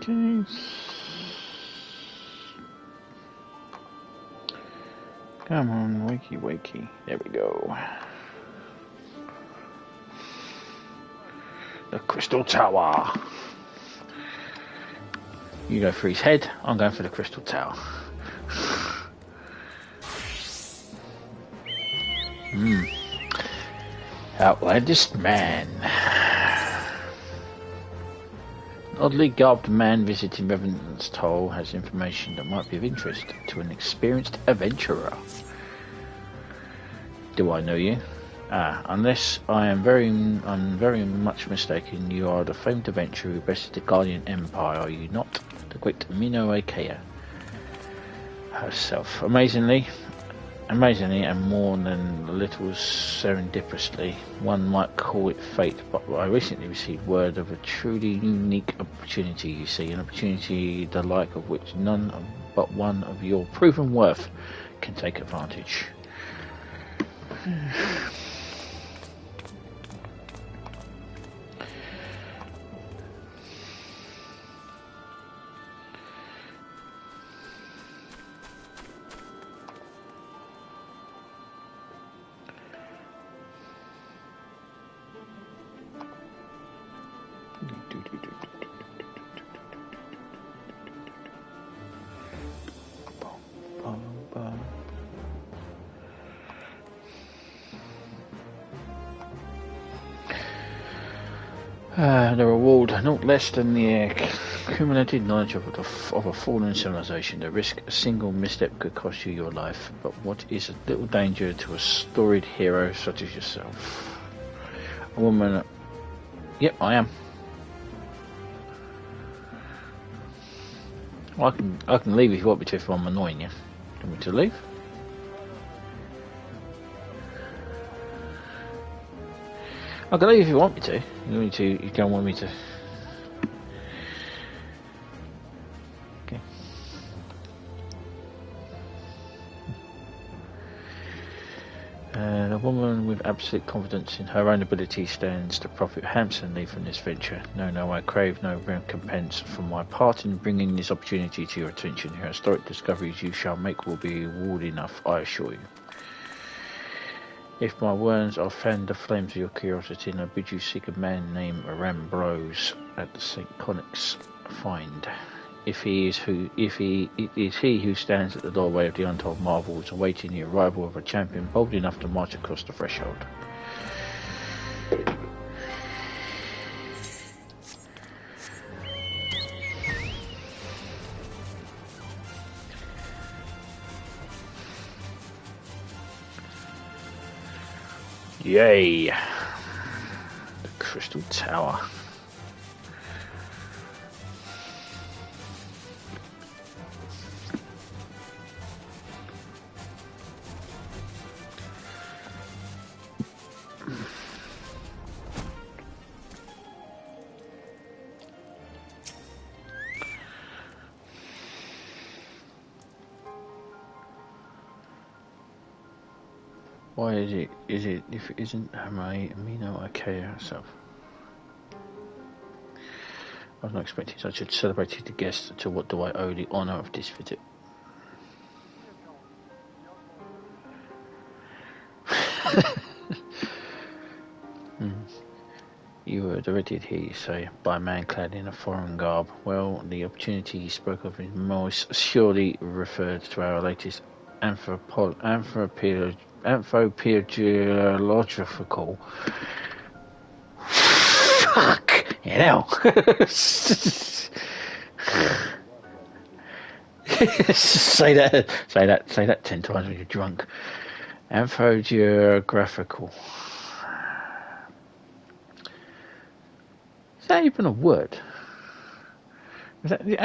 Okay. Come on, wakey wakey. There we go. The Crystal Tower. You go for his head, I'm going for the Crystal Tower. Outlandish man. Oddly garbed man visiting Revenant's Toll has information that might be of interest to an experienced adventurer. Do I know you? Unless I'm very much mistaken, you are the famed adventurer who bested the Guardian Empire, are you not? The great Mino Akea herself. Amazingly, and more than a little serendipitously, one might call it fate, but I recently received word of a truly unique opportunity, you see, an opportunity the like of which none but one of your proven worth can take advantage. The reward, not less than the accumulated knowledge of a fallen civilization. The risk a single misstep could cost you your life, but what is a little danger to a storied hero such as yourself? A woman... Yep, I am. Well, I can leave if you want me to if I'm annoying you. Do you want me to leave? I can leave if you want me to. You don't want me to. Okay. The woman with absolute confidence in her own ability stands to profit handsomely from this venture. No, I crave no recompense for my part in bringing this opportunity to your attention. Your historic discoveries you shall make will be reward enough, I assure you. If my words are fanned the flames of your curiosity, and I bid you seek a man named Rambrose at the St. Connix find. If it is he who stands at the doorway of the untold marvels, awaiting the arrival of a champion bold enough to march across the threshold. Yay! The Crystal Tower. Why is it if it isn't Mino Akea herself? I was not expecting such a celebrated guest, to what do I owe the honour of this visit? You were directed here, you say, by a man clad in a foreign garb. Well, the opportunity you spoke of is most surely referred to our latest anthropological fuck, you know. say that 10 times when you're drunk. Anthrogeographical. Is that even a word? The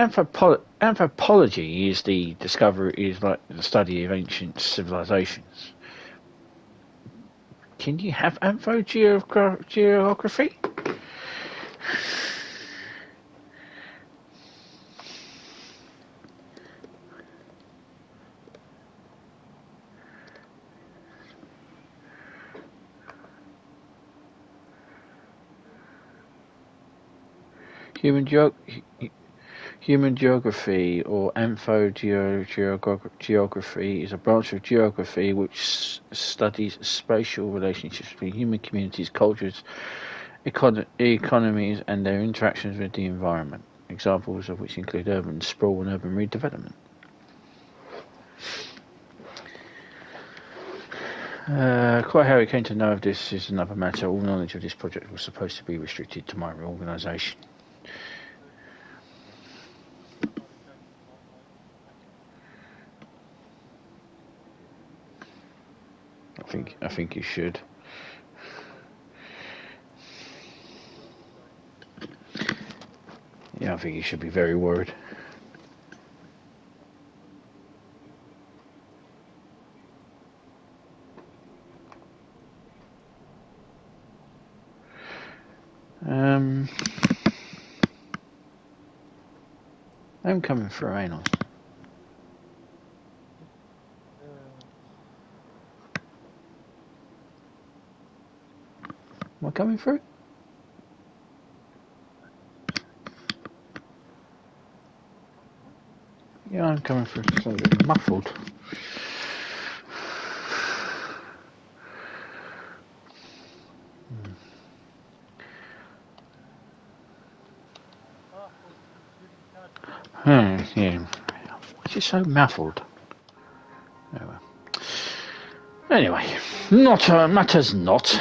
anthropology is the study of ancient civilizations. Can you have anthrogeography? Human geography, or anthrogeography, is a branch of geography which studies spatial relationships between human communities, cultures, economies, and their interactions with the environment. Examples of which include urban sprawl and urban redevelopment. Quite how we came to know of this is another matter. All knowledge of this project was supposed to be restricted to my organisation. I think you should. Yeah, I think you should be very worried. I'm coming through, ain't I? Am I coming through? Yeah, I'm coming through. It's a bit muffled. Yeah. It's just so muffled. Oh, well. Anyway, matters not.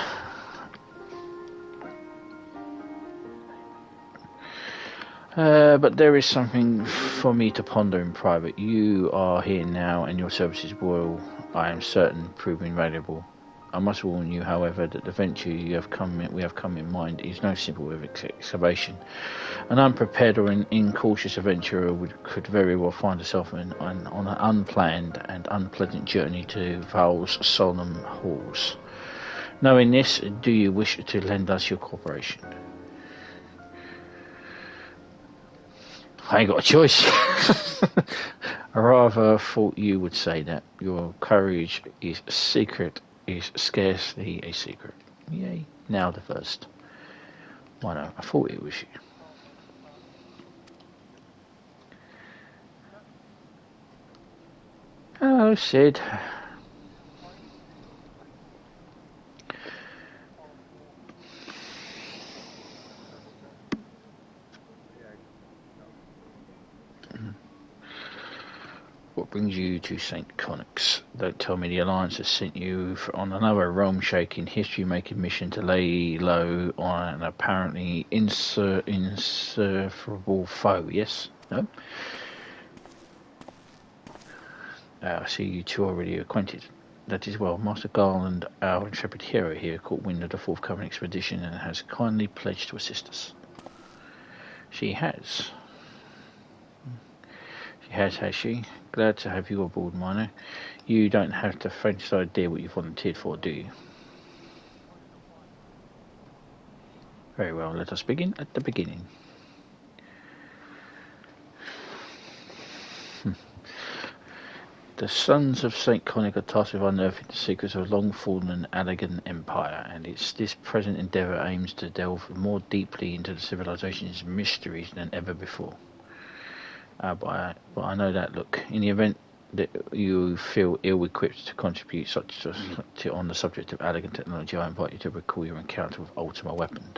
But there is something for me to ponder in private. You are here now, and your services will, I am certain, prove invaluable. I must warn you, however, that the venture we have come in mind is no simple excavation. An unprepared or an incautious adventurer could very well find herself on an unplanned and unpleasant journey to Val's solemn halls. Knowing this, do you wish to lend us your cooperation? I ain't got a choice. I rather thought you would say that. Your courage is scarcely a secret. Yay, now the first. Why no, I thought it was you. Hello, Sid. What brings you to St. Connix? Don't tell me the Alliance has sent you on another realm-shaking, history-making mission to lay low on an apparently insufferable foe, yes? No? I see you two already acquainted. That is well. Master Garland, our intrepid hero here, caught wind of the forthcoming expedition and has kindly pledged to assist us. She has. Has she? Glad to have you aboard, Miner. You don't have the faintest idea what you volunteered for, do you? Very well, let us begin at the beginning. The Sons of St. Conic are tasked with unearthing the secrets of a long-fallen and elegant empire, and this present endeavour aims to delve more deeply into the civilization's mysteries than ever before. But I know that, look, in the event that you feel ill-equipped to contribute on the subject of elegant technology, I invite you to recall your encounter with Ultima Weapon.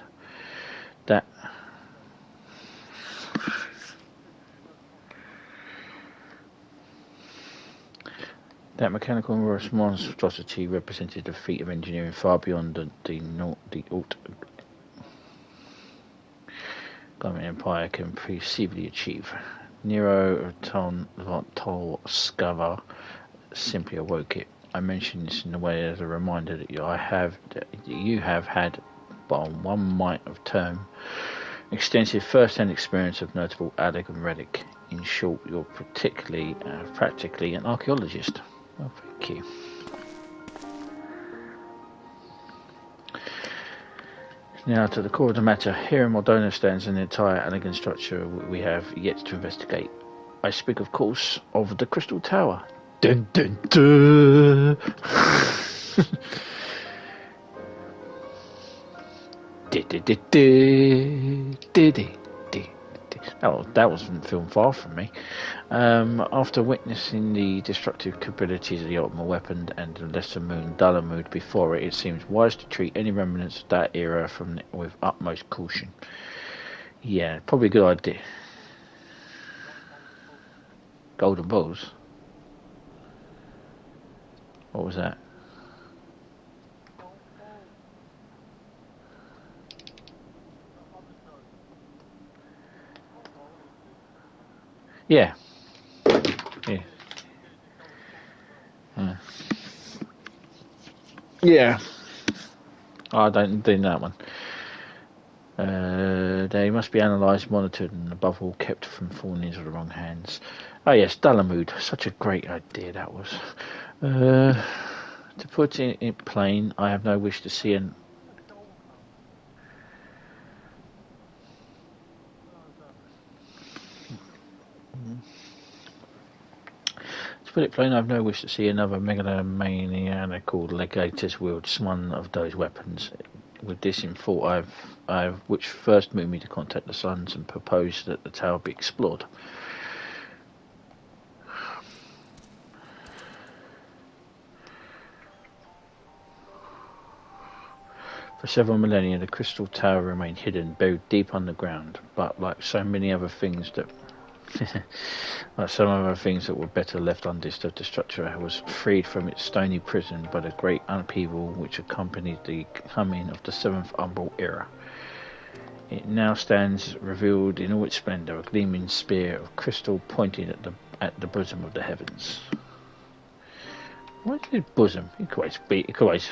That mechanical monstrosity represented a feat of engineering far beyond the Government Empire can perceivably achieve. Nero Tolskava simply awoke it. I mention this in a way as a reminder that you have had, but on one might of term, extensive first-hand experience of notable Alec and relic. In short, you're practically an archaeologist. Well, thank you. Now, to the core of the matter, here in Mor Dhona stands an entire elegant structure we have yet to investigate. I speak, of course, of the Crystal Tower. Dun dun dun! That wasn't filmed far from me. After witnessing the destructive capabilities of the ultimate weapon and the lesser moon, duller mood before it, it seems wise to treat any remnants of that era with utmost caution. Yeah, probably a good idea. Golden balls? What was that? Yeah. Yeah. Yeah. Oh, I don't do that one. They must be analysed, monitored, and above all kept from falling into the wrong hands. Oh yes, Dalamud. Such a great idea that was. To put it plain, I have no wish to see an. To put it plain, I have no wish to see another megalomaniacal legators wield one of those weapons. With this in thought, which first moved me to contact the Scions and propose that the tower be explored. For several millennia, the crystal tower remained hidden, buried deep underground. But like so many other things that, were better left undisturbed, the structure was freed from its stony prison by the great upheaval which accompanied the coming of the Seventh Umbral Era. It now stands revealed in all its splendour, a gleaming spear of crystal pointing at the bosom of the heavens. What is it, bosom? It could always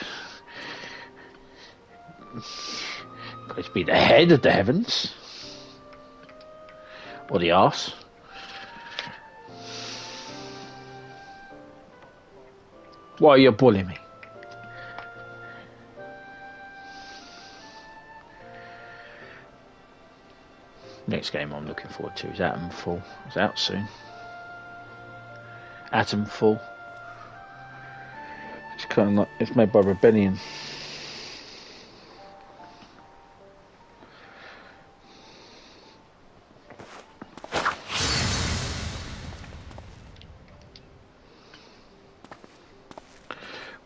be the head of the heavens, or the arse. Why are you bullying me? Next game I'm looking forward to is Atomfall. It's out soon. Atomfall. It's kind of like it's made by Rebellion.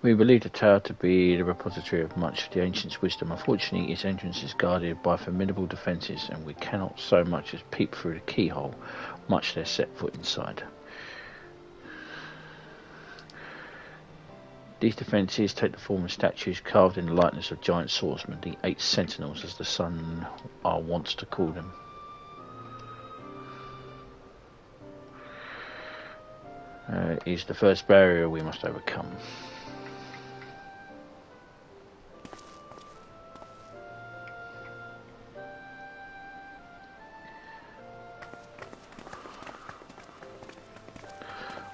We believe the tower to be the repository of much of the ancients' wisdom. Unfortunately, its entrance is guarded by formidable defences, and we cannot so much as peep through the keyhole, much less set foot inside. These defences take the form of statues carved in the likeness of giant swordsmen, the 8 sentinels, as the sun wants to call them. Is the first barrier we must overcome.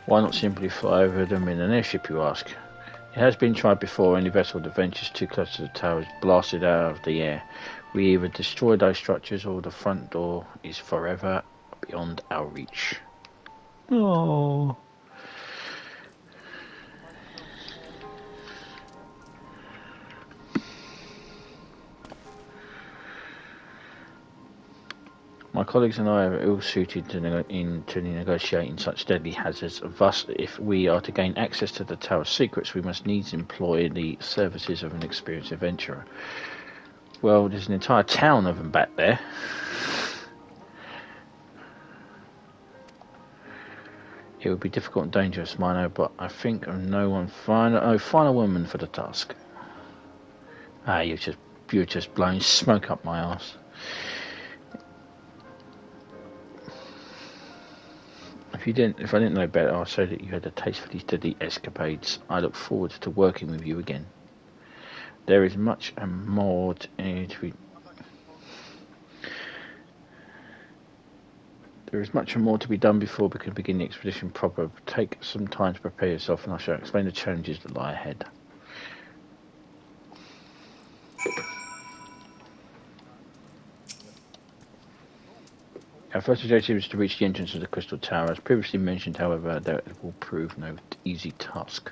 Why not simply fly over them in an airship, you ask? It has been tried before. Any vessel that ventures too close to the tower is blasted out of the air. We either destroy those structures or the front door is forever beyond our reach. Oh. My colleagues and I are ill-suited to negotiating such deadly hazards. Thus, if we are to gain access to the tower's secrets, we must needs employ the services of an experienced adventurer. Well, there's an entire town of them back there. It would be difficult and dangerous, Mino, but I think of no one find a woman for the task. Ah, you're just blowing smoke up my arse. If I didn't know better, I'd say that you had a taste for these deadly escapades. I look forward to working with you again. There is much more to be. There is much more to be done before we can begin the expedition proper. Take some time to prepare yourself, and I shall explain the challenges that lie ahead. Our first objective is to reach the entrance of the Crystal Tower. As previously mentioned, however, that it will prove no easy task.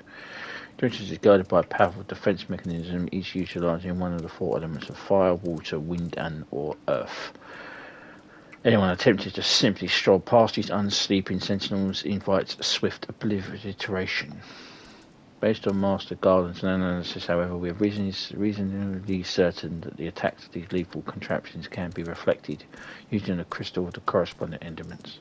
The entrance is guarded by a powerful defence mechanism, each utilising one of the 4 elements of fire, water, wind, and/or earth. Anyone attempting to simply stroll past these unsleeping sentinels invites swift obliteration. Based on Master Garland's analysis, however, we are reasonably certain that the attacks of these lethal contraptions can be reflected using a crystal with the corresponding endowments.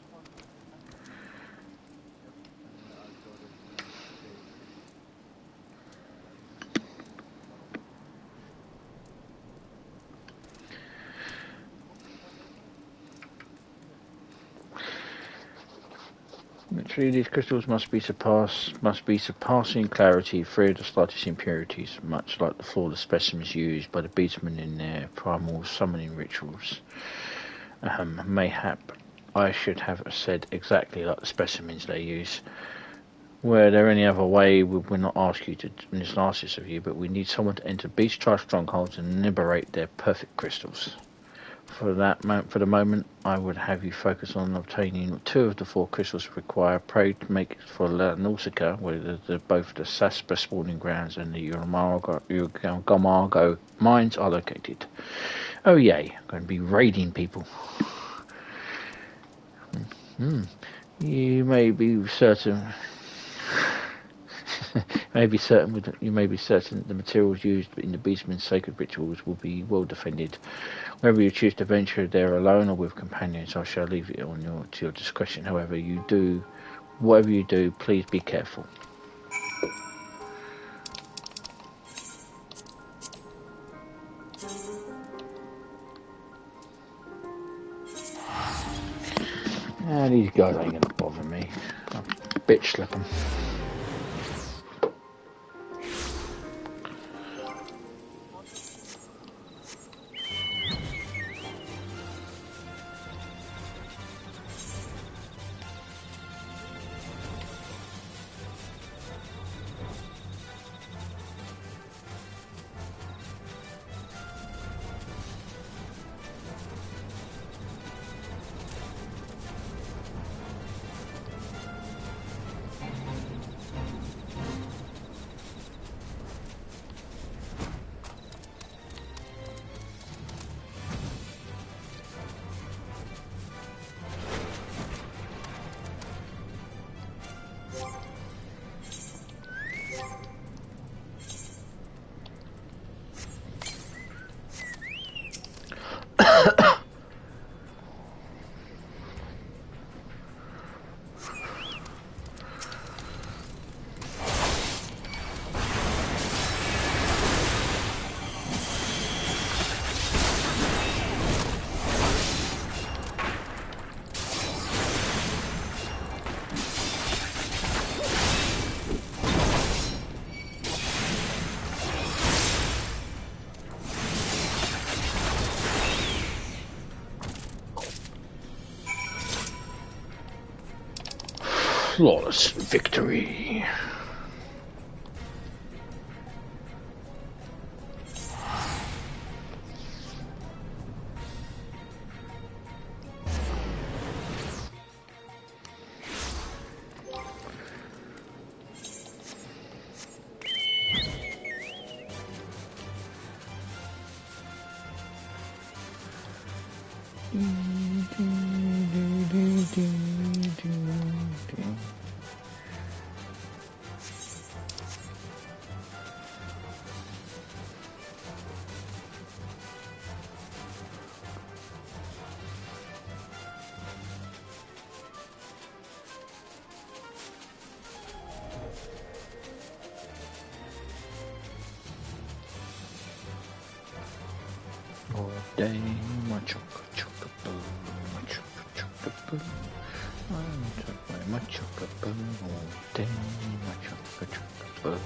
Naturally, these crystals must be surpassing clarity, free of the slightest impurities, much like the flawless specimens used by the beastmen in their primal summoning rituals. Mayhap I should have said exactly like the specimens they use. Were there any other way, we would not ask you to ask this of you, but we need someone to enter beast tribe strongholds and liberate their perfect crystals. For the moment, I would have you focus on obtaining 2 of the 4 crystals required. Pray to make it for Nausicaa, where both the Saspa spawning grounds and the Gomargo mines are located. Oh yay, I'm going to be raiding people. You may be certain. You may be certain that the materials used in the beastmen's sacred rituals will be well defended. Whether you choose to venture there alone or with companions, I shall leave it to your discretion. However, whatever you do, please be careful. These guys ain't gonna bother me. I'll bitch slap them. Flawless victory. All day, my choco-choco-boo, my choco-choco-boo. I took my choco-boo all day, my choco-choco-boo.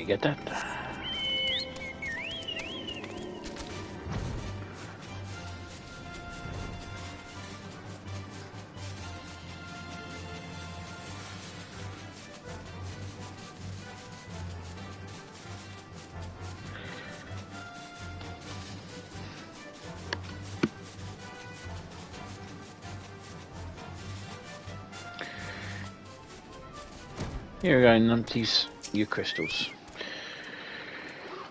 get that. Here we go, numpties, your crystals.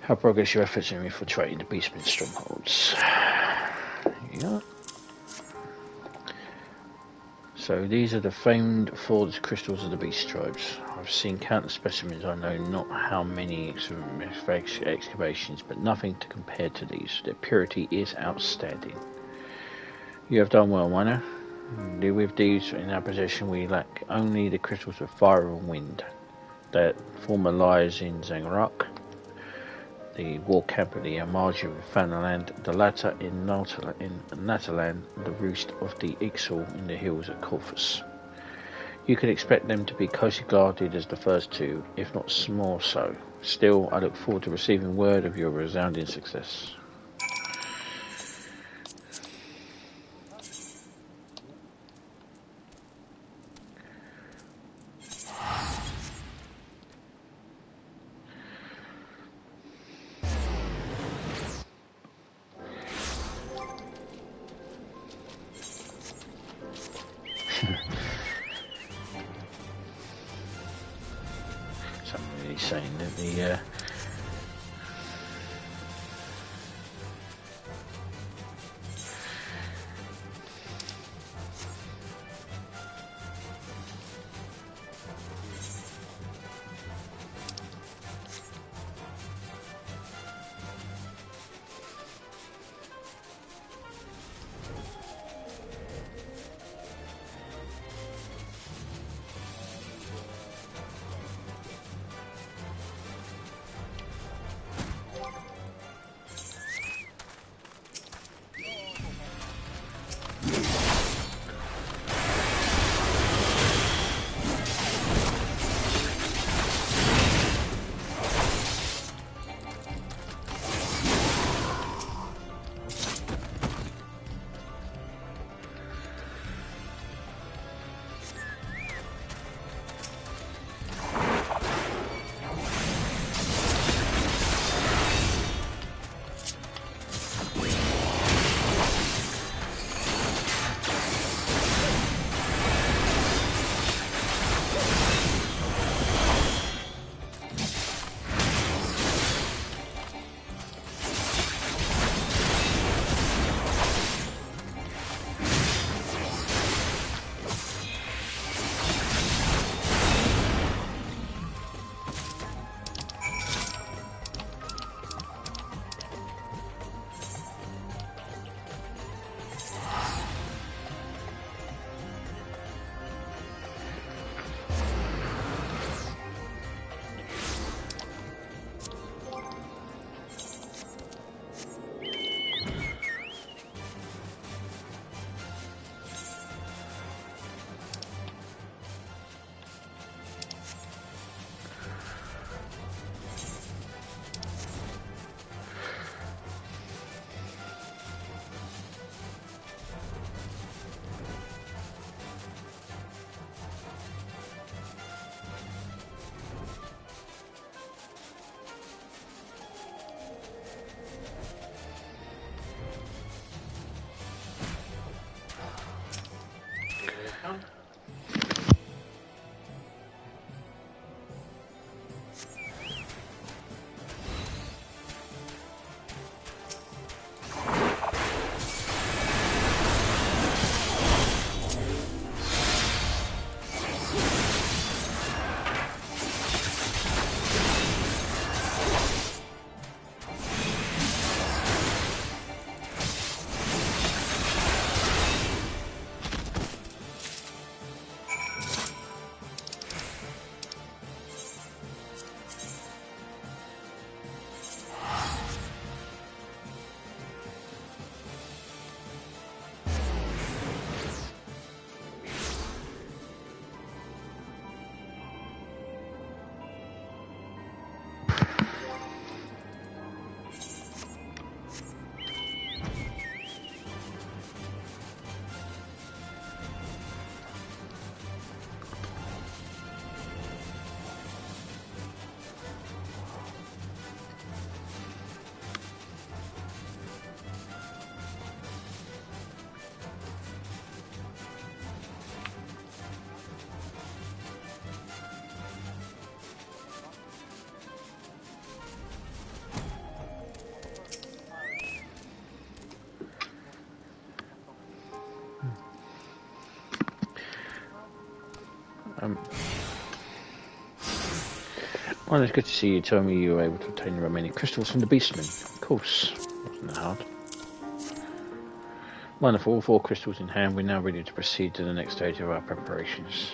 How progress your efforts in infiltrating the beastmen strongholds. Yeah. So these are the famed forged crystals of the beast tribes. I've seen countless specimens. I know not how many excavations, but nothing to compare to these. Their purity is outstanding. You have done well, miner. With these in our possession, we lack only the crystals of fire and wind. That former lies in Zangarok, the war camp of the Amarja of Fanaland, the latter in Natalan, the roost of the Ixal in the hills at Corfus. You can expect them to be closely guarded as the first two, if not more so. Still, I look forward to receiving word of your resounding success. Somebody saying that the Well, it's good to see you tell me you were able to obtain the remaining crystals from the beastmen. Of course, wasn't that hard. Wonderful, all 4 crystals in hand, we're now ready to proceed to the next stage of our preparations.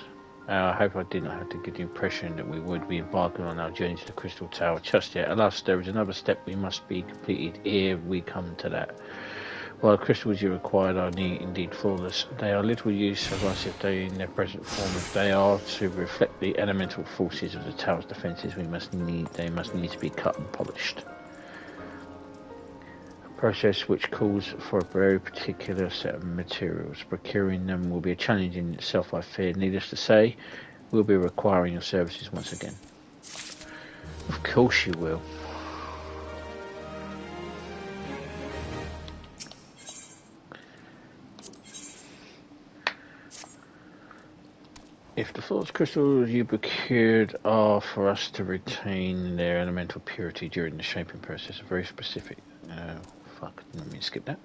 I hope I did not have to give the impression that we would be embarking on our journey to the Crystal Tower just yet. Alas, there is another step we must be completed ere we come to that. While the crystals you required are indeed flawless, they are little use of us if they in their present form. If they are to reflect the elemental forces of the tower's defences, they must need to be cut and polished. A process which calls for a very particular set of materials. Procuring them will be a challenge in itself, I fear. Needless to say, we'll be requiring your services once again. Of course you will. If the flawless crystals you procured are for us to retain their elemental purity during the shaping process, are very specific. Let me skip that.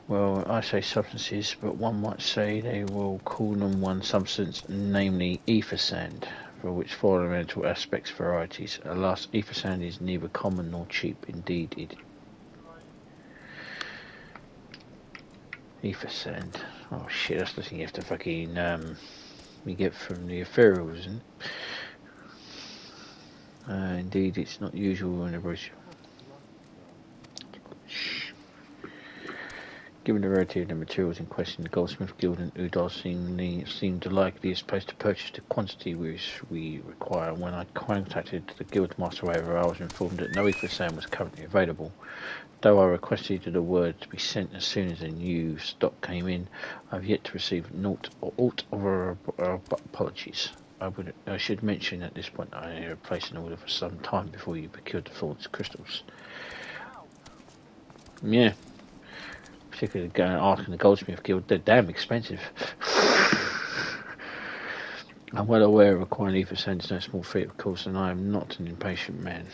Well, I say substances, but one might say they will call on one substance, namely ether sand, for which 4 elemental aspects varieties. Alas, ether sand is neither common nor cheap. Indeed, it. Ether sand. Oh shit, that's the thing you have to fucking we get from the ethereals, isn't it? Indeed, it's not usual in a brochure. Given the rarity of the materials in question, the Goldsmith Guild and Udar seemed the likeliest place to purchase the quantity which we require. When I contacted the Guild Master, however, I was informed that no ether sand was currently available. Though I requested the word to be sent as soon as a new stock came in, I have yet to receive aught of our apologies. I should mention at this point I had placed an order for some time before you procured the flawless crystals. Yeah. Particularly asking the Goldsmith Guild, they're damn expensive. I'm well aware of acquiring ether sand is no small feat, of course, and I am not an impatient man.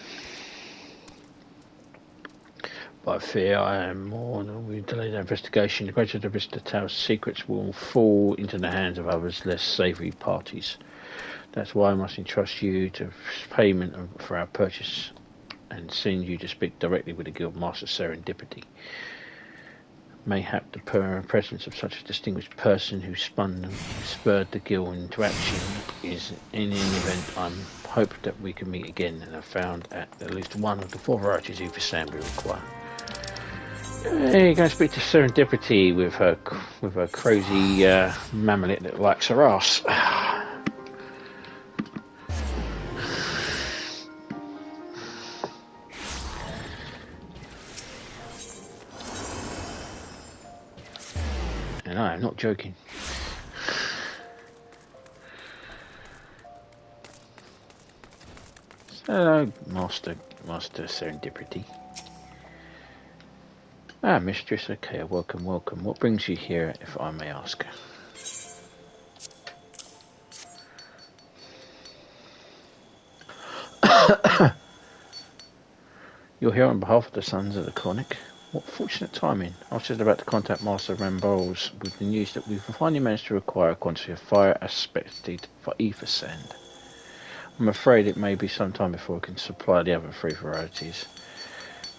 But I fear I am more than we delay the investigation. The greater the risk the tower's secrets will fall into the hands of others, less savoury parties. That's why I must entrust you to payment for our purchase and send you to speak directly with the Guild Master Serendipity. Mayhap the presence of such a distinguished person who spurred the guild into action is, in any event, I hope that we can meet again and have found at least one of the 4 varieties of sand we require. You're going to speak to Serendipity with her crazy mammalet that likes her ass. And I am not joking. Hello, Master Serendipity. Ah, Mistress, okay, welcome. What brings you here, if I may ask? You're here on behalf of the Sons of the Cornic? What fortunate timing. I was just about to contact Master Rambols with the news that we've finally managed to acquire a quantity of fire aspected for ether sand. I'm afraid it may be some time before we can supply the other 3 varieties,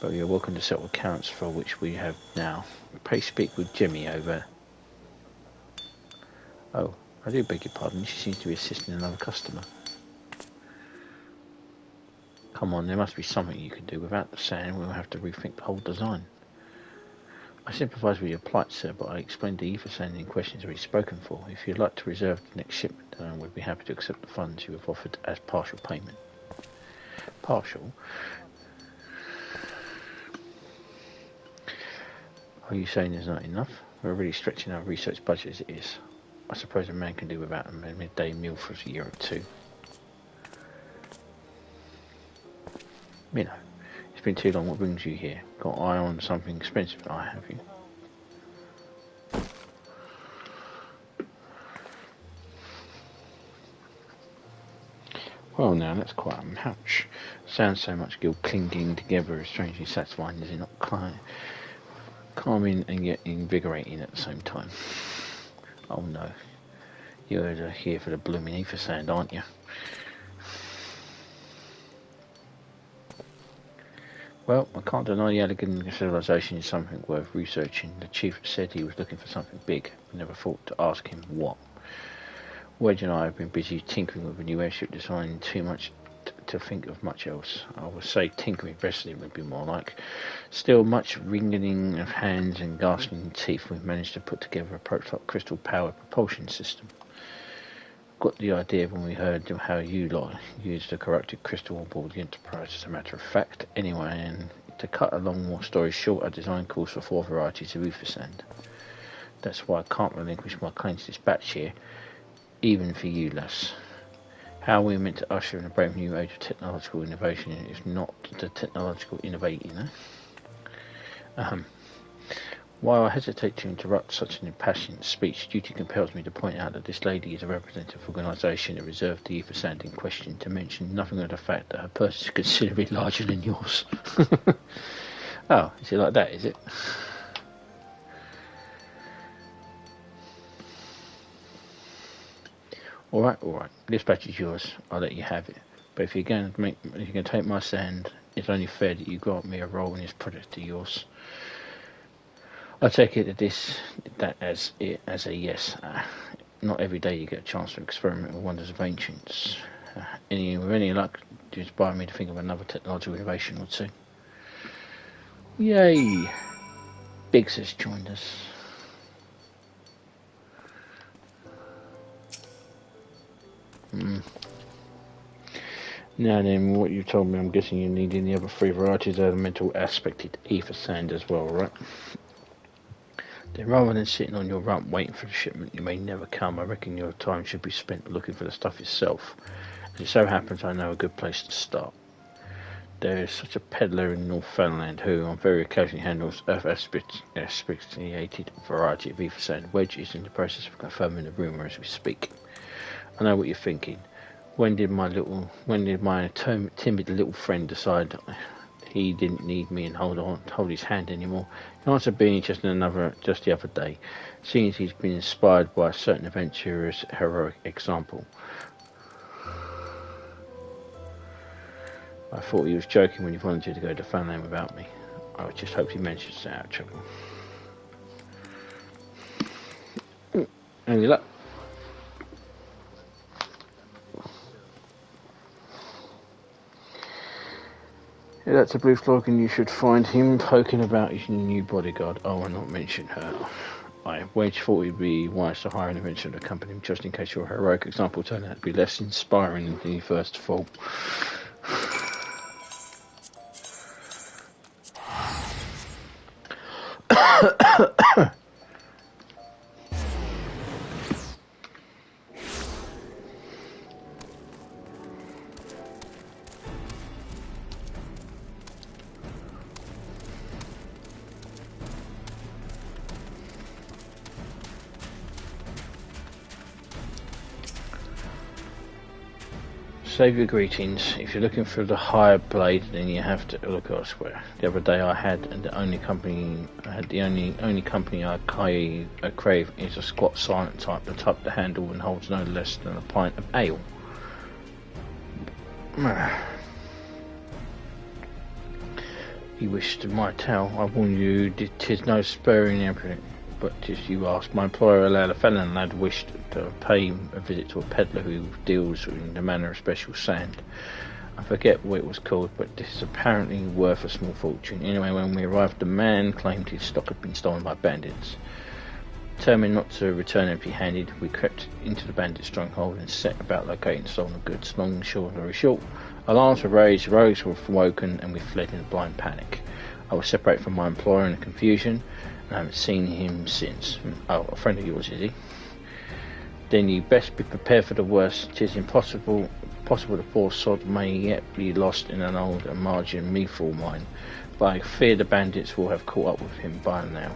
but you're welcome to settle accounts for which we have now. Pray speak with Jimmy over. Oh, I do beg your pardon, she seems to be assisting another customer. Come on, there must be something you can do. Without the sand, we'll have to rethink the whole design. I sympathise with your plight, sir, but I explained the ether sand in question is already spoken for. If you'd like to reserve the next shipment, we'd be happy to accept the funds you have offered as partial payment. Partial? Are you saying there's not enough? We're already stretching our research budget as it is. I suppose a man can do without a midday meal for a year or 2. You know, it's been too long. What brings you here? Got eye on something expensive? I have you. Well, now that's quite a ouch. Sounds so much guild clinging together is strangely satisfying, is it not? Calming and yet invigorating at the same time. Oh no, You're here for the blooming ether sand, aren't you? Well, I can't deny the elegant civilization is something worth researching. The chief said he was looking for something big. I never thought to ask him what. Wedge and I have been busy tinkering with a new airship design, too much to think of much else. I would say tinkering wrestling would be more like. Still, much wringing of hands and gasping teeth, we've managed to put together a prototype crystal-powered propulsion system. Got the idea when we heard how you lot used the corrupted crystal on board the Enterprise, as a matter of fact. Anyway, and to cut a long story short, our design calls for 4 varieties of ether sand. That's why I can't relinquish my claim to this batch here, even for you, lass. How we're meant to usher in a brave new age of technological innovation if not the technological innovating, While I hesitate to interrupt such an impassioned speech, duty compels me to point out that this lady is a representative organisation that reserved the ether sand in question, to mention nothing of the fact that her purse is considerably larger than yours. Oh, is it like that, is it? Alright, this batch is yours, I'll let you have it. But if you're going to take my sand, it's only fair that you grant me a role in this project of yours. I take it as a yes. Not every day you get a chance to experiment with wonders of ancients. With any luck, to inspire me to think of another technological innovation or two. Yay! Biggs has joined us. Now then, what you told me, I'm guessing you need the other 3 varieties of elemental aspected ether sand as well, right? Then rather than sitting on your rump waiting for the shipment you may never come, I reckon your time should be spent looking for the stuff itself. As it so happens, I know a good place to start. There is such a peddler in Northumberland who, on very occasionally, handles Earth asphyxiated variety of ether sand. Wedge is in the process of confirming the rumour as we speak. I know what you're thinking. When did my timid little friend decide he didn't need me and hold his hand anymore? The answer being just the other day, seeing as he's been inspired by a certain adventurer's heroic example. I thought he was joking when he volunteered to go to Funland without me. I just hoped he managed to stay out of trouble. Any luck? Yeah, that's a blue frog, and you should find him poking about his new bodyguard. Oh, I'll not mention her. Wedge thought it would be wise to hire an adventurer to accompany him, just in case your heroic example turned out to be less inspiring than you first thought. Save your greetings. If you're looking for the higher blade, then you have to look elsewhere. The other day I had the only company I crave is a squat, silent type, the type that handle and holds no less than a pint of ale. You wish to my tale, I warn you, 'tis no spurring everything. But as you asked, my employer allowed a felon lad wished to pay a visit to a peddler who deals in the manner of special sand. I forget what it was called, but this is apparently worth a small fortune. Anyway, when we arrived, the man claimed his stock had been stolen by bandits. Determined not to return empty-handed, we crept into the bandit stronghold and set about locating stolen goods. Long story short, alarms were raised, rogues were awoken, and we fled in a blind panic. I was separated from my employer in the confusion, and I haven't seen him since. Oh, a friend of yours, is he? Then you best be prepared for the worst. 'Tis possible the poor sod may yet be lost in an old margin mithril mine, but I fear the bandits will have caught up with him by now.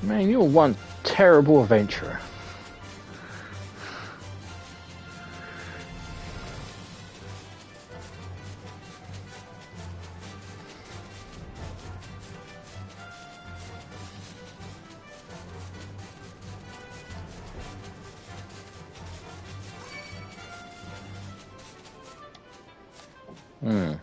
Man, you're one terrible adventurer. Hmm.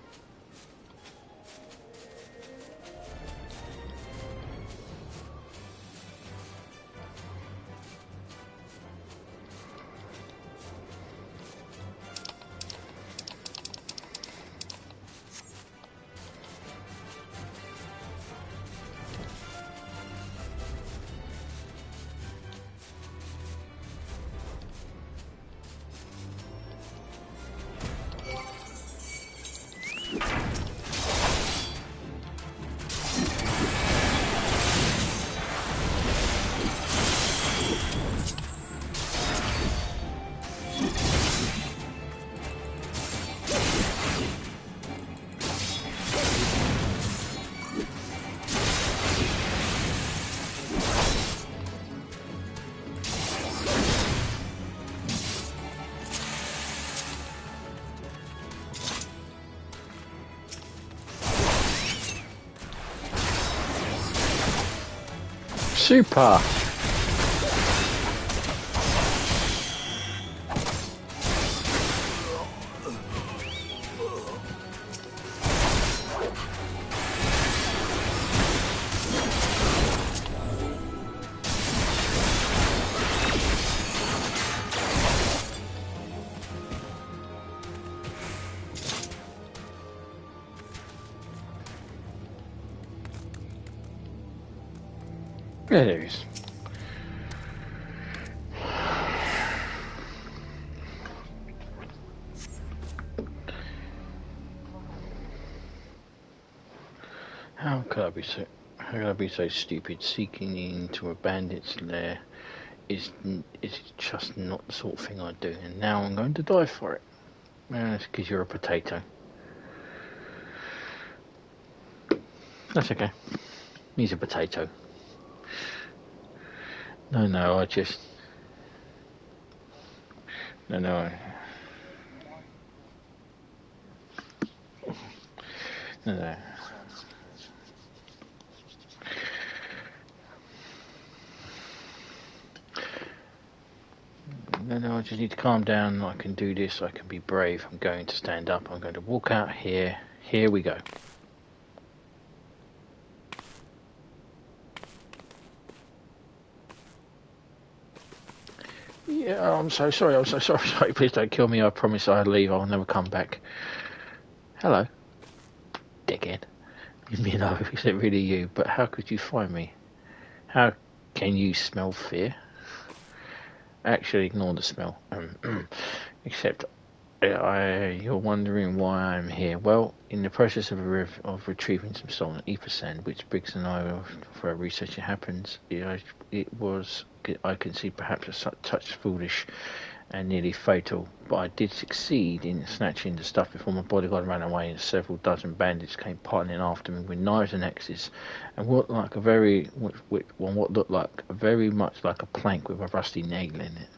Super. Yeah, there is. How could I be so stupid? Seeking into a bandit's lair is just not the sort of thing I do, and now I'm going to die for it. That's because you're a potato. That's okay. He's a potato. No, I just... No, no, no. No, I just need to calm down. I can do this. I can be brave. I'm going to stand up. I'm going to walk out here. Here we go. Yeah, I'm so sorry. I'm so sorry. Please don't kill me. I promise I'll leave. I'll never come back. Hello, dickhead. You know, is it really you? But how could you find me? How can you smell fear? Actually, ignore the smell. Except, you're wondering why I'm here. Well, in the process of retrieving some stolen ether sand, which Briggs and I, for our research, it happens. I can see perhaps a touch foolish and nearly fatal, but I did succeed in snatching the stuff before my bodyguard ran away, and several dozen bandits came piling after me with knives and axes, and what looked like very much like a plank with a rusty nail in it.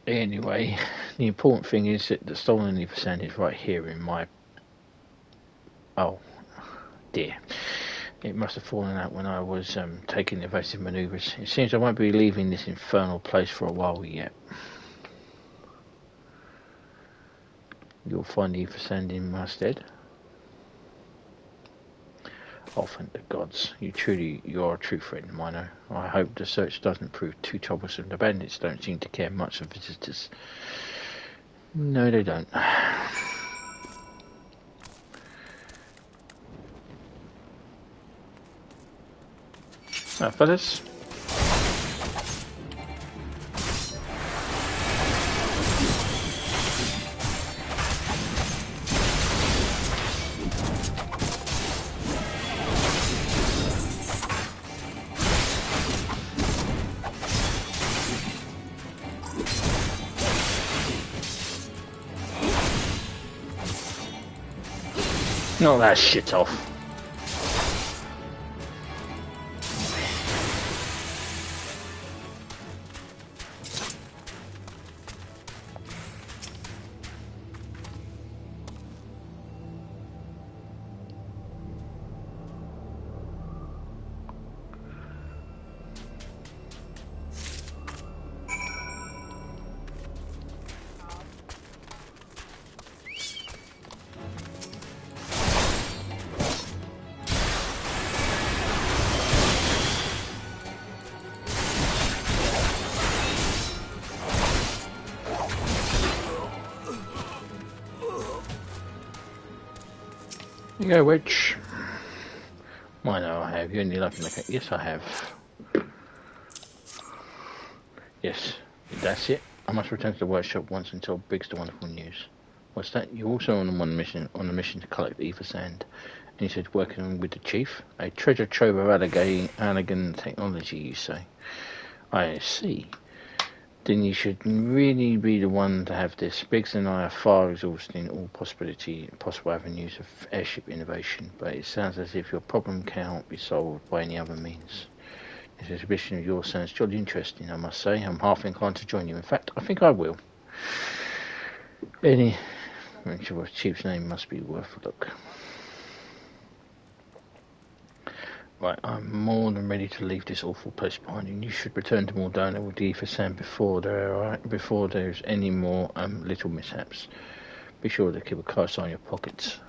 Anyway, the important thing is that the stolen ether sand is right here in my... Oh, dear. It must have fallen out when I was taking evasive manoeuvres. It seems I won't be leaving this infernal place for a while yet. You'll find the ether sand in my stead. Oh, thank the gods. You're a true friend of mine. I hope the search doesn't prove too troublesome. The bandits don't seem to care much for visitors. No, they don't. Fellas? Knock that shit off. You go, Wedge. I know I have. You only like it. Yes, I have. Yes, that's it. I must return to the workshop once and tell Briggs the wonderful news. What's that? You're also on a mission to collect the ether sand. And you said working with the chief? A treasure trove of elegant technology, you say? I see. Then you should really be the one to have this. Briggs and I are far exhausting all possible avenues of airship innovation, but it sounds as if your problem cannot be solved by any other means. This exhibition of yours sounds jolly interesting, I must say. I'm half inclined to join you. In fact, I think I will. Any chief's name must be worth a look. Right, I'm more than ready to leave this awful place behind you. You should return to Mor Dhona with the ether sand before there's any more little mishaps. Be sure to keep a close eye on your pockets.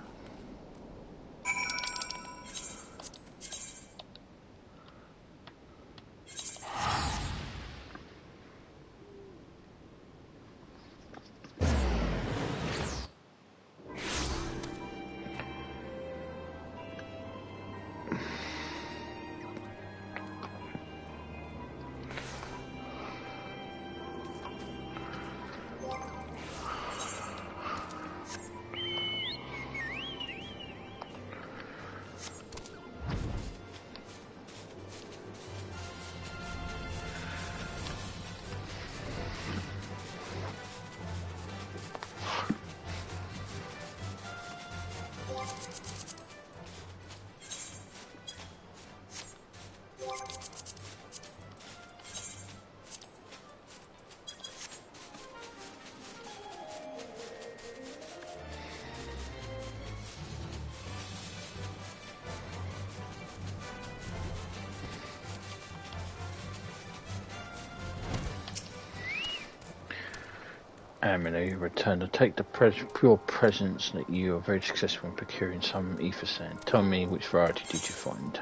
You return to take the pure presence that you are very successful in procuring some ether sand. Tell me, which variety did you find?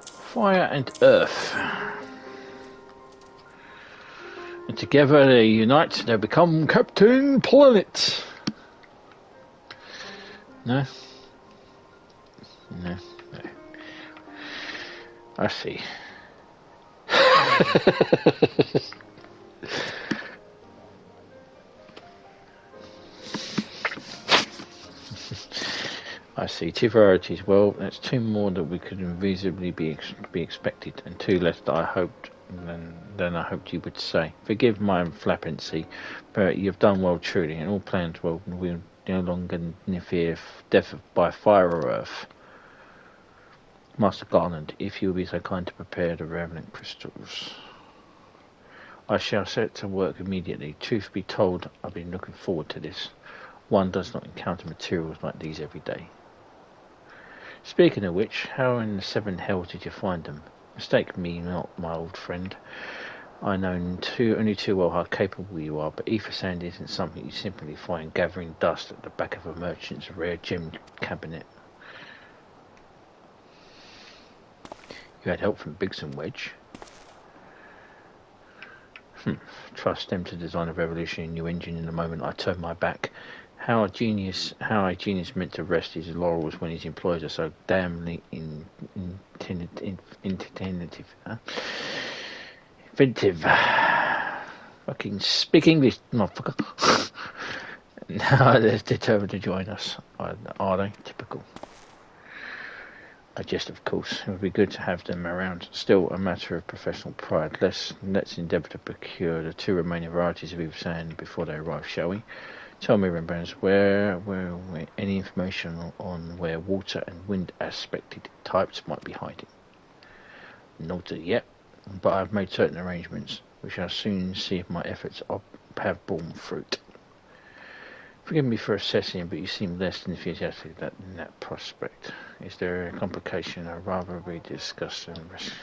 Fire and earth. And together they unite, they become Captain Planet. No? No. I see. I see. 2 varieties. Well, that's 2 more that we could invisibly be expected, and 2 less that I hoped than I hoped you would say. Forgive my flappancy, but you've done well truly, and all plans will no longer fear death by fire or earth. Master Garland, if you will be so kind to prepare the revenant crystals, I shall set to work immediately. Truth be told, I've been looking forward to this. One does not encounter materials like these every day. Speaking of which, how in the 7 hells did you find them? Mistake me not, my old friend. I know only too well how capable you are, but ether sand isn't something you simply find gathering dust at the back of a merchant's rare gem cabinet. You had help from Biggs and Wedge. Trust them to design a revolutionary new engine in the moment I turn my back. How a genius meant to rest his laurels when his employees are so damnably inventive. Fucking speak English, motherfucker. Now they're determined to join us. Are they? Typical. I jest, of course. It would be good to have them around. Still a matter of professional pride. Let's endeavour to procure the 2 remaining varieties of ether sand before they arrive, shall we? Tell me, Rembrandts, where any information on where water and wind aspected types might be hiding? Not yet, but I've made certain arrangements. We shall soon see if my efforts have borne fruit. Forgive me for assessing, but you seem less enthusiastic in that prospect. Is there a complication I'd rather we discuss and risk?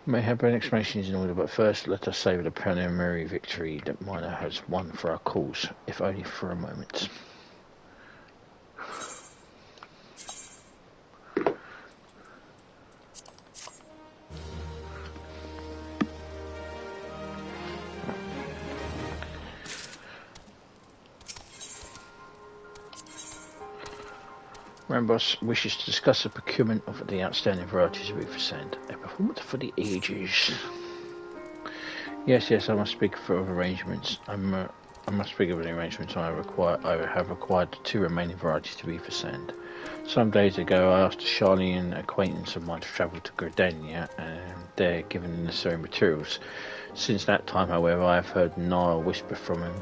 May have an explanation is in order, but first let us savour the preliminary victory that Minor has won for our cause, if only for a moment. Rambos wishes to discuss the procurement of the outstanding varieties of Ether Sand, a performance for the ages. Yes, I must speak of arrangements. I must speak of the arrangements I have acquired 2 remaining varieties of Ether Sand. Some days ago I asked a Charlean acquaintance of mine to travel to Gridania and there given the necessary materials. Since that time, however, I have heard Niall whisper from him.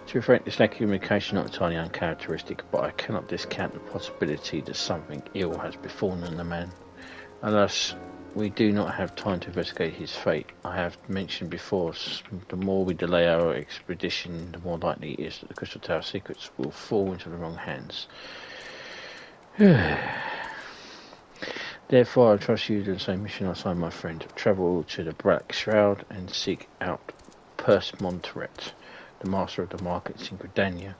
To be frank, this lack of communication is not entirely uncharacteristic, but I cannot discount the possibility that something ill has befallen the man. Alas, we do not have time to investigate his fate. I have mentioned before, the more we delay our expedition, the more likely it is that the Crystal Tower secrets will fall into the wrong hands. Therefore, I trust you to the same mission I assigned my friend. Travel to the Black Shroud and seek out Perce Montret, the master of the markets in Gridania.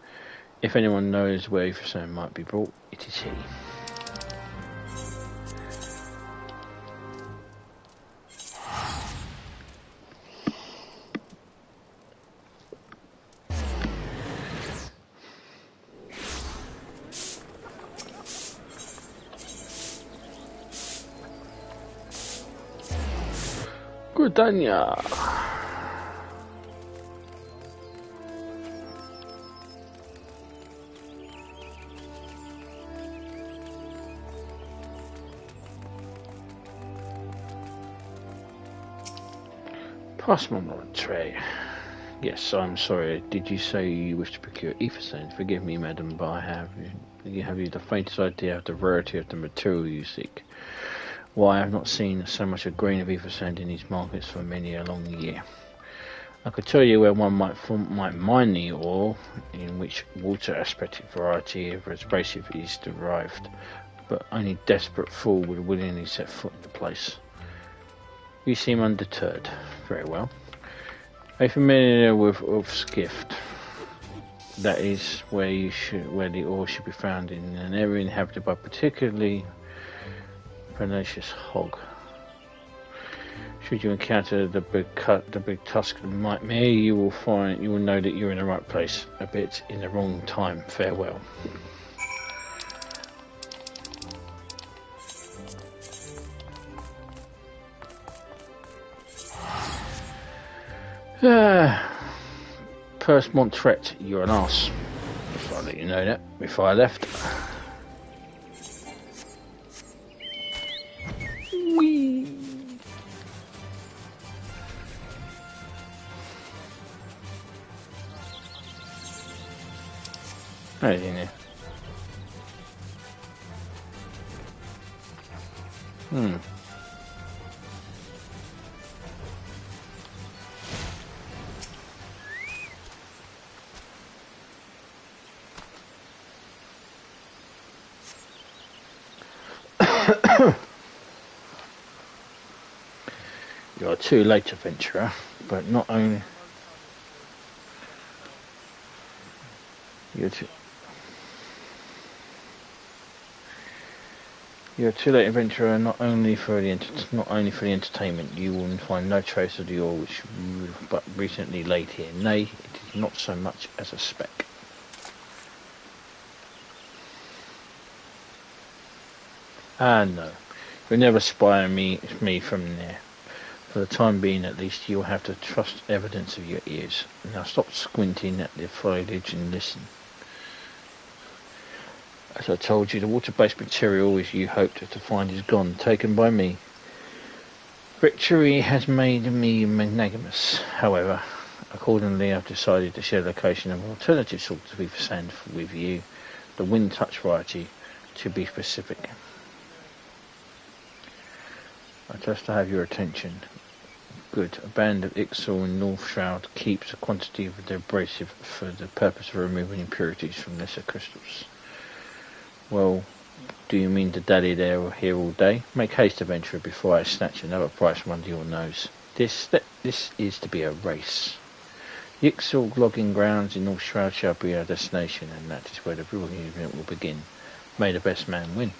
If anyone knows where Ether Sand might be brought, it is he. Gridania. Pass my tray. Yes, I'm sorry. Did you say you wish to procure Ether Sand? Forgive me, madam, but have you the faintest idea of the rarity of the material you seek? Why, I have not seen so much a grain of Ether Sand in these markets for many a long year. I could tell you where one might mine the ore, in which water-aspected variety of abrasive is derived, but only a desperate fool would willingly set foot in the place. You seem undeterred. Very well. Are you familiar with Skift? That is where the ore should be found in an area inhabited by particularly pernicious hog. Should you encounter the big tusked nightmare, you will know that you're in the right place, a bit in the wrong time. Farewell. Perce Montret, you're an arse. If I let you know that before I left. Whee! Right in there. You are too late, adventurer, but not only you're too late, adventurer. Not only for the entertainment, you will find no trace of the ore which you have but recently laid here. Nay, it is not so much as a speck. Ah, no, you'll never spy on me from there. For the time being, at least, you'll have to trust evidence of your ears. Now stop squinting at the foliage and listen. As I told you, the water-based material which you hoped to find is gone, taken by me. Victory has made me magnanimous, however. Accordingly, I've decided to share the location of alternative sorts of Ether Sand with you, the wind-touch variety, to be specific. I trust to have your attention. Good. A band of Ixal in North Shroud keeps a quantity of the abrasive for the purpose of removing impurities from lesser crystals. Well, do you mean to dally there here all day? Make haste, adventurer, before I snatch another prize from under your nose. This is to be a race. The Ixal logging grounds in North Shroud shall be our destination, and that is where the real event will begin. May the best man win.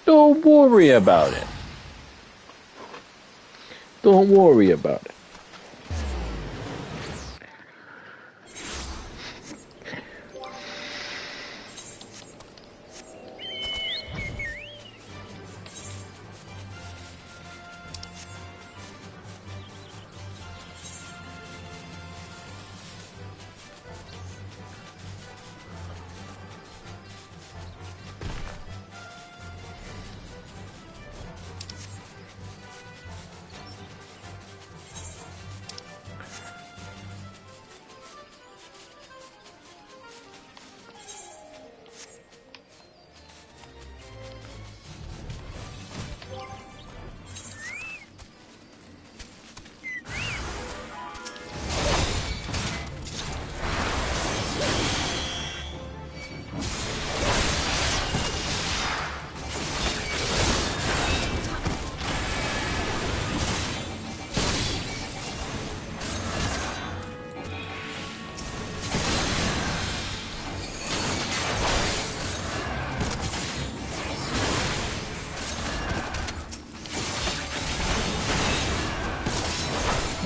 Don't worry about it. Don't worry about it.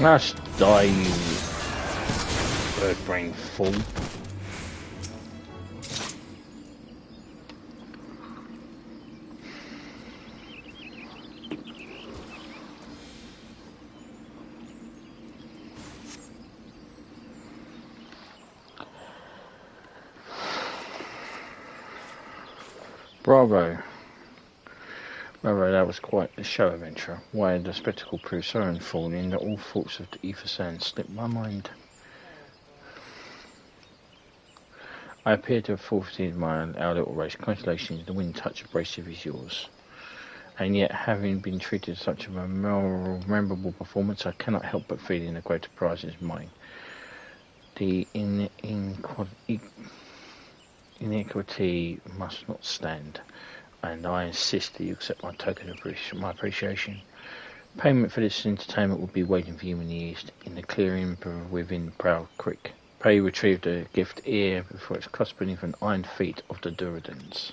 Nice die, you bird brain fool. Bravo. Bravo, that was quite a show adventure. Why the spectacle proved so unfolding that all thoughts of the ether sand slipped my mind. I appear to have forfeited our little race. Congratulations, the wind touch abrasive is yours. And yet, having been treated to such a memorable performance, I cannot help but feeling a greater prize is mine. The inequity must not stand, and I insist that you accept my token of my appreciation. Payment for this entertainment will be waiting for you in the east, in the clearing within Proud Creek. Pray retrieve the gift ere before it's crushed beneath an iron feet of the Duradans.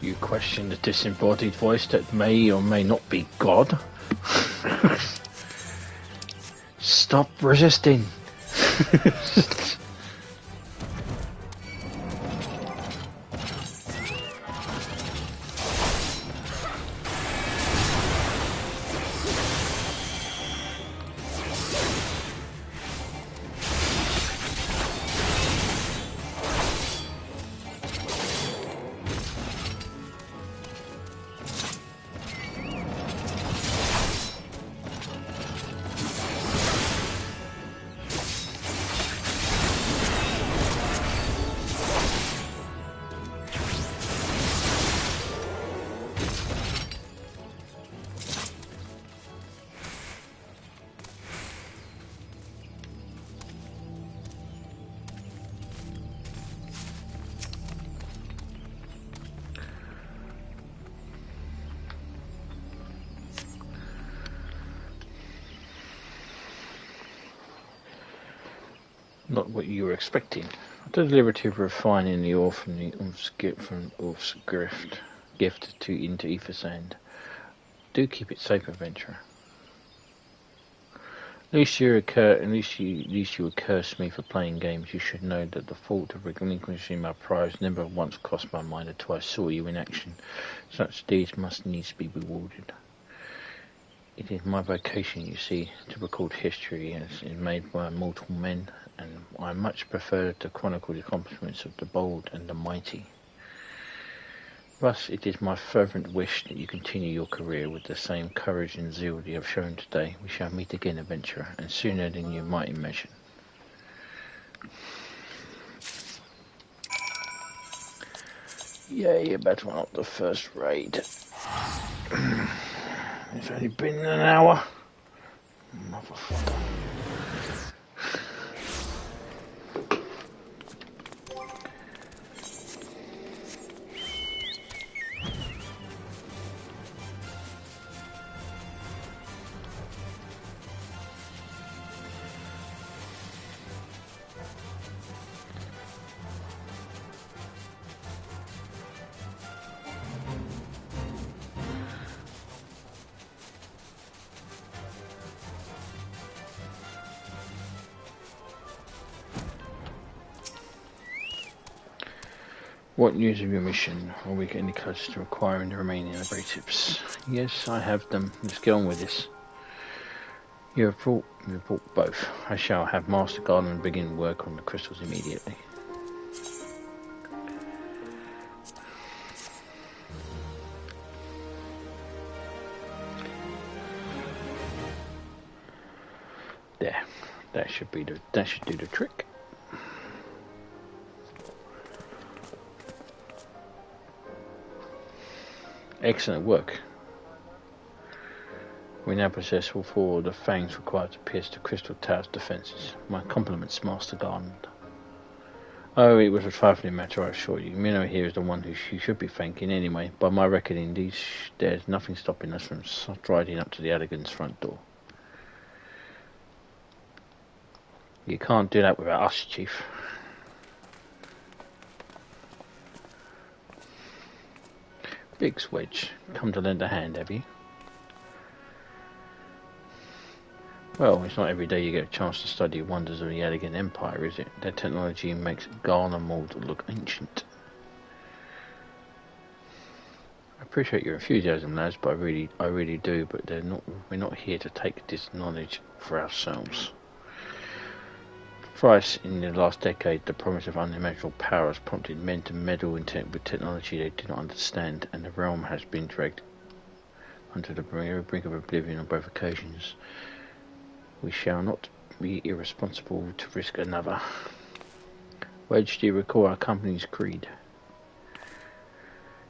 You question the disembodied voice that may or may not be God? Stop resisting! Not what you were expecting. I took the liberty of refining the ore from the Ulf's gift into ether sand. Do keep it safe, adventurer. At least you would curse me for playing games. You should know that the fault of relinquishing my prize never once crossed my mind until I saw you in action. Such deeds must needs be rewarded. It is my vocation, you see, to record history as is made by mortal men, and I much prefer to chronicle the accomplishments of the bold and the mighty. Thus, it is my fervent wish that you continue your career with the same courage and zeal that you have shown today. We shall meet again, adventurer, and sooner than you might imagine. Yeah, you're about to run up the first raid. It's only been an hour. Motherfucker. What news of your mission? Are we getting closer to acquiring the remaining abrasives? Yes, I have them. Let's get on with this. You have brought both. I shall have Master Garland begin work on the crystals immediately. There. That should do the trick. Excellent work. We now possess all four of the fangs required to pierce the Crystal Tower's defences. My compliments, Master Garland. Oh, it was a trifling matter, I assure you. Minnow here is the one who you should be thanking anyway. By my reckoning, there's nothing stopping us from striding up to the Elegant's front door. You can't do that without us, Chief. Biggs, Wedge, come to lend a hand, have you? Well, it's not every day you get a chance to study wonders of the Elegant Empire, is it? Their technology makes Garner-Mold look ancient. I appreciate your enthusiasm, lads, but I really do, but we're not here to take this knowledge for ourselves. Thrice in the last decade, the promise of unimaginable power has prompted men to meddle with technology they do not understand, and the realm has been dragged onto the brink of oblivion on both occasions. We shall not be irresponsible to risk another. Wedge, do you recall our company's creed?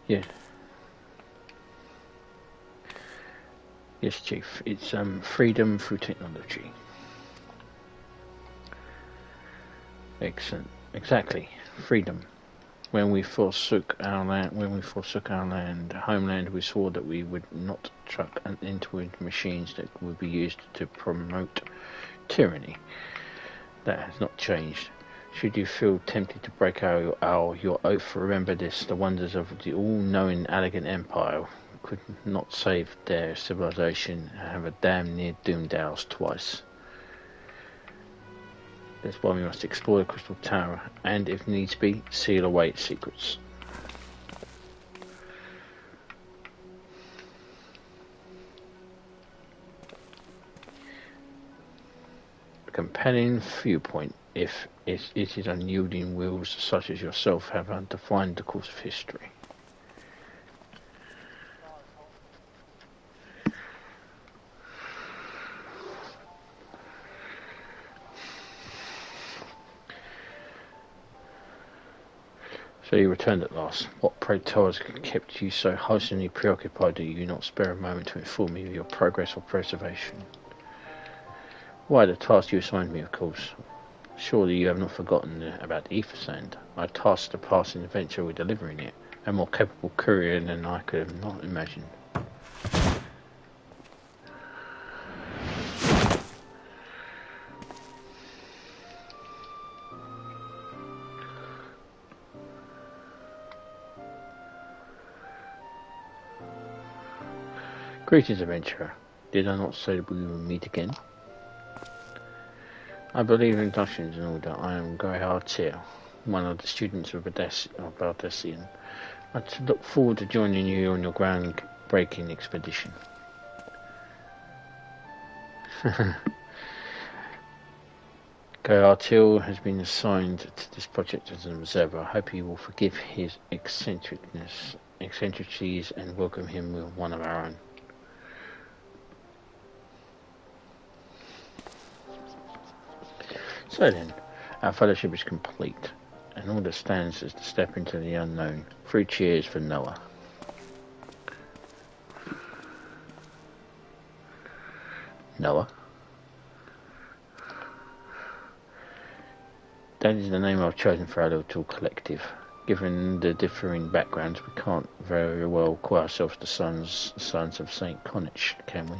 Yes. Yes, Chief. It's freedom through technology. Excellent. Exactly. Freedom. When we forsook our homeland, we swore that we would not truck into machines that would be used to promote tyranny. That has not changed. Should you feel tempted to break your oath, remember this: the wonders of the all-knowing Elegant Empire could not save their civilization and have a damn near doomed ours twice. That's why we must explore the Crystal Tower, and if needs be, seal away its secrets. A compelling viewpoint, if it is unyielding wills such as yourself have defined the course of history. So you returned at last. What, pray tell, has kept you so wholesomely preoccupied that you do not spare a moment to inform me of your progress or preservation? Why, the task you assigned me, of course. Surely you have not forgotten about the ether sand. I tasked the passing adventure with delivering it. A more capable courier than I could have not imagined. Greetings, adventurer. Did I not say we will meet again? I believe in inductions in order. I am ARR, one of the students of Baldessian. I look forward to joining you on your ground-breaking expedition. ARR has been assigned to this project as an observer. I hope you will forgive his eccentricities and welcome him with one of our own. So then, our fellowship is complete, and all that stands is to step into the unknown. 3 cheers for Noah. Noah? That is the name I've chosen for our little collective. Given the differing backgrounds, we can't very well call ourselves the sons of St. Connacht, can we?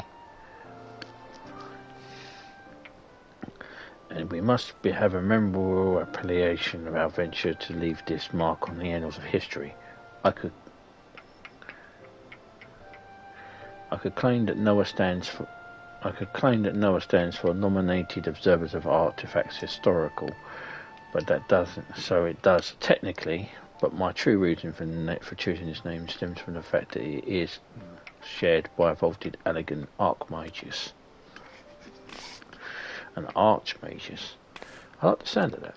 And we must have a memorable appellation of our venture to leave this mark on the annals of history. I could claim that Noah stands for Nominated Observers of Artifacts Historical, but that doesn't. So it does technically, but my true reason for choosing this name stems from the fact that it is shared by a vaulted elegant archmagus. An archmagus. I like the sound of that.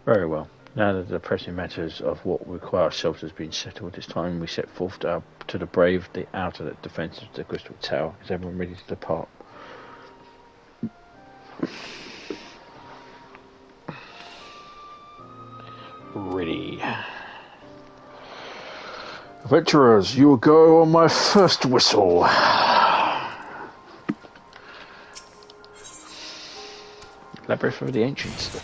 Very well. Now that the pressing matters of what we require ourselves has been settled, it's time we set forth to the brave the outer defences of the Crystal Tower. Is everyone ready to depart? Ready. Adventurers, you will go on my first whistle. Labyrinth of the Ancients,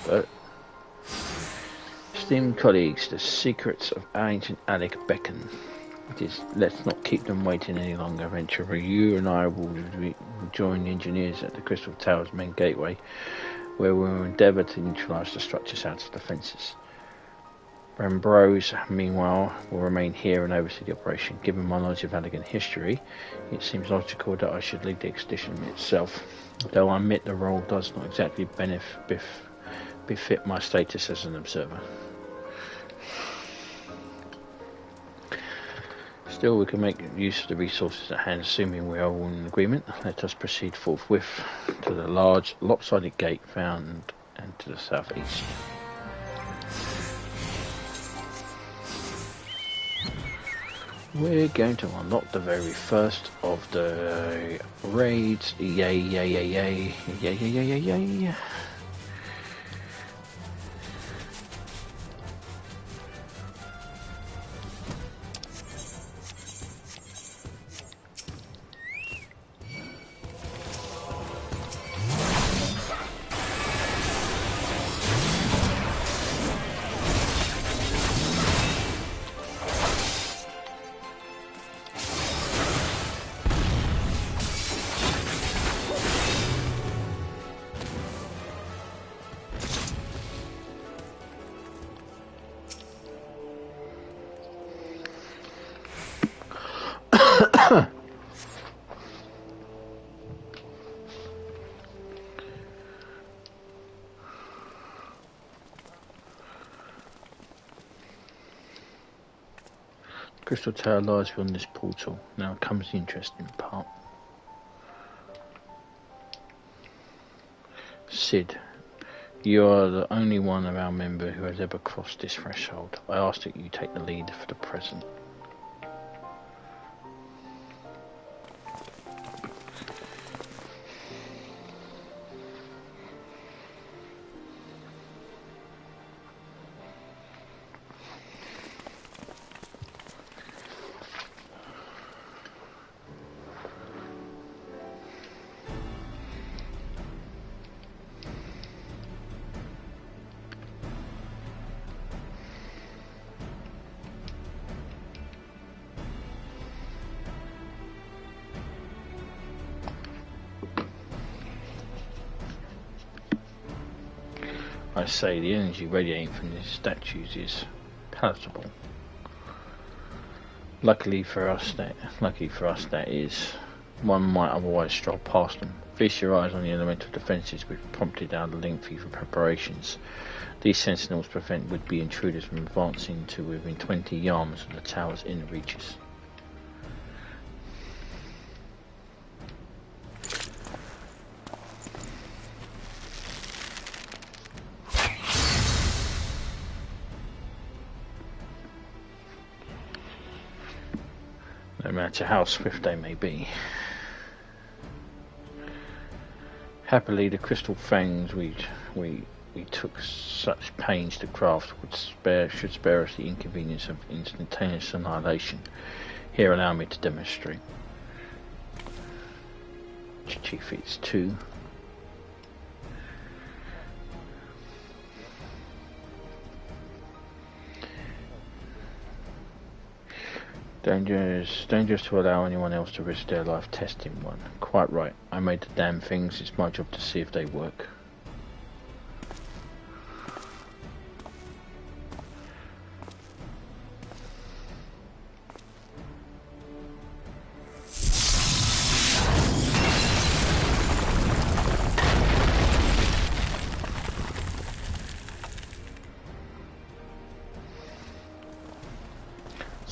esteemed colleagues, the secrets of ancient Alec beckon. Let's not keep them waiting any longer, adventurer. You and I will join the engineers at the Crystal Tower's main gateway, where we will endeavour to neutralise the structure's outer defences. Ambrose, meanwhile, will remain here and oversee the operation. Given my knowledge of Allegan history, it seems logical that I should lead the expedition itself, though I admit the role does not exactly befit my status as an observer. Still, we can make use of the resources at hand, assuming we are all in agreement. Let us proceed forthwith to the large, lopsided gate found and to the southeast. We're going to unlock the very first of the raids. Yay, yay, yay, yay, yay, yay, yay, yay, yay. Crystal Tower lies beyond this portal. Now comes the interesting part. Sid, you are the only one of our member who has ever crossed this threshold. I ask that you take the lead for the present. I say the energy radiating from these statues is palatable. Lucky for us that is. One might otherwise stroll past them. Feast your eyes on the elemental defences which prompted our lengthy preparations. These sentinels prevent would-be intruders from advancing to within 20 yards of the tower's inner reaches. No matter how swift they may be. Happily, the crystal fangs we took such pains to craft should spare us the inconvenience of instantaneous annihilation. Here, allow me to demonstrate. Chief Feats 2. Dangerous to allow anyone else to risk their life testing one. Quite right. I made the damn things. It's my job to see if they work.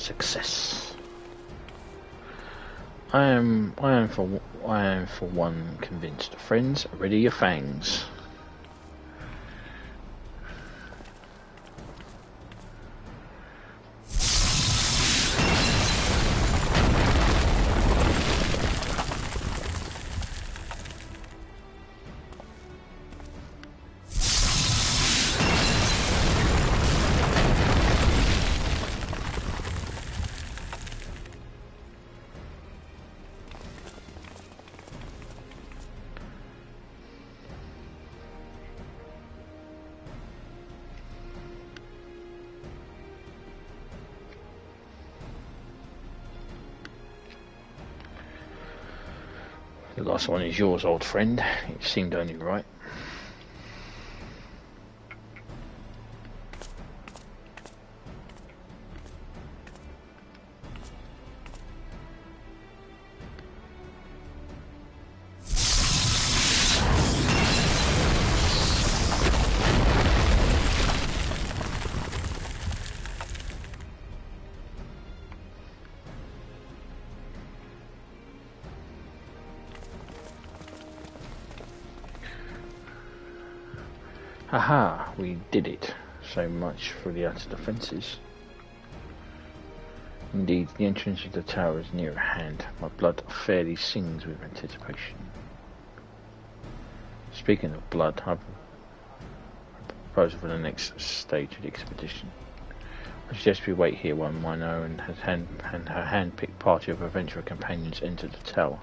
Success. I am for one convinced. Friends, ready your fangs. The last one is yours, old friend. It seemed only right. Aha, we did it. So much for the outer defences. Indeed, the entrance of the tower is near at hand. My blood fairly sings with anticipation. Speaking of blood, I have a proposal for the next stage of the expedition. I suggest we wait here while Mino and her hand-picked party of adventurer companions enter the tower.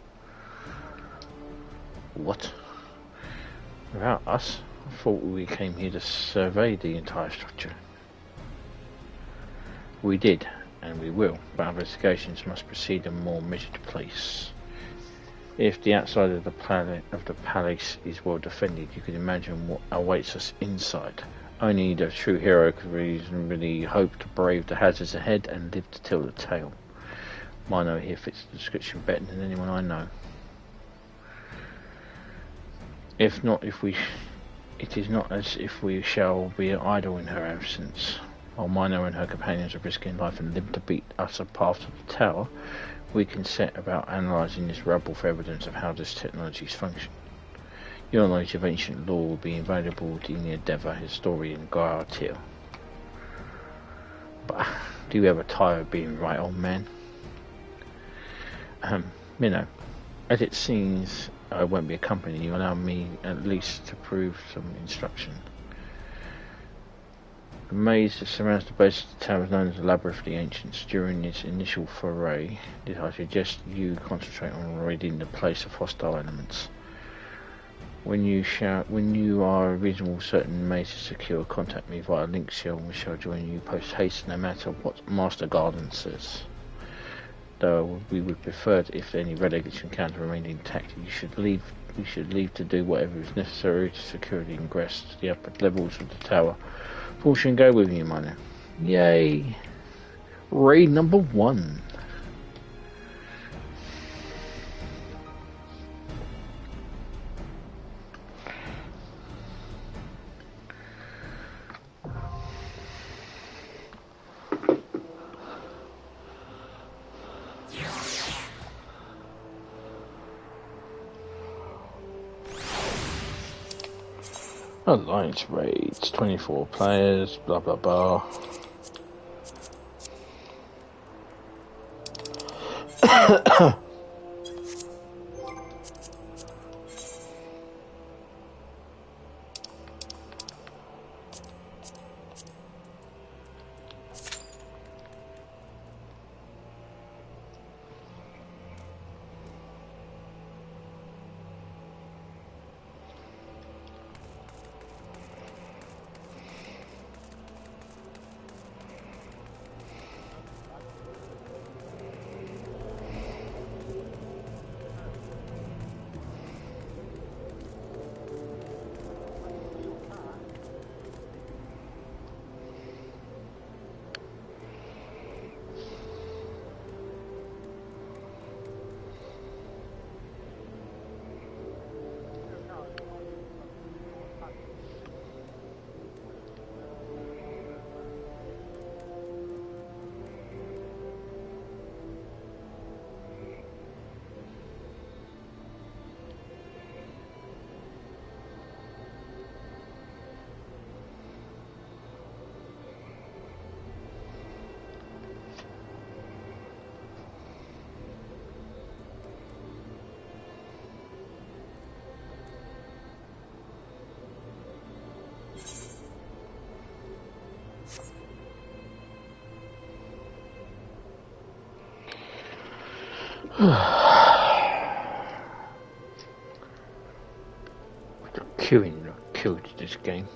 What? Without us? I thought we came here to survey the entire structure. We did, and we will, but our investigations must proceed in a more measured pace. If the outside of the palace is well defended, you can imagine what awaits us inside. Only the true hero could reasonably hope to brave the hazards ahead and live to tell the tale. Mino here fits the description better than anyone I know. It is not as if we shall be idle in her absence. While Mino and her companions are risking life and limb to beat us a path to the tower, we can set about analysing this rubble for evidence of how this technology function. Your knowledge of ancient lore will be invaluable to the endeavour historian Gartier. But do you ever tire of being right, old man? Mino, as it seems I won't be accompanying you, allow me at least to prove some instruction. The maze that surrounds the base of the tower is known as the Labyrinth of the Ancients. During this initial foray, I suggest you concentrate on ridding the place of hostile elements. When you are reasonably certain the maze is secure, contact me via link shell and we shall join you post haste no matter what Master Garden says. Though we would prefer if any relics encounter remained intact, we should leave to do whatever is necessary to secure the ingress to the upper levels of the tower. Fortune go with you, Mino. Yay! Raid number 1. Alliance raids, 24 players, blah blah blah. Queuing killed this game.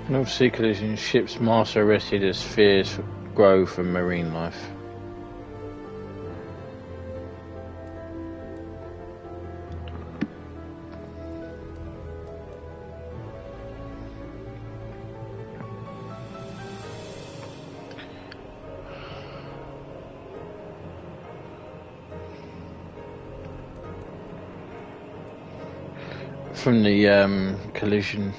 North Sea collision, ship's master arrested as fears grow for marine life. From the collision.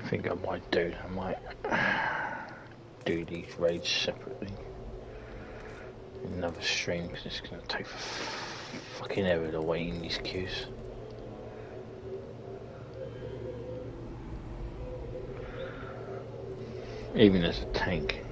I think I might do these raids separately. Another stream, because it's going to take fucking ever to wait in these queues. Even as a tank.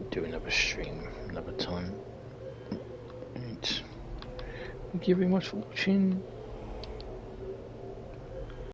Do another stream another time. Right. Thank you very much for watching.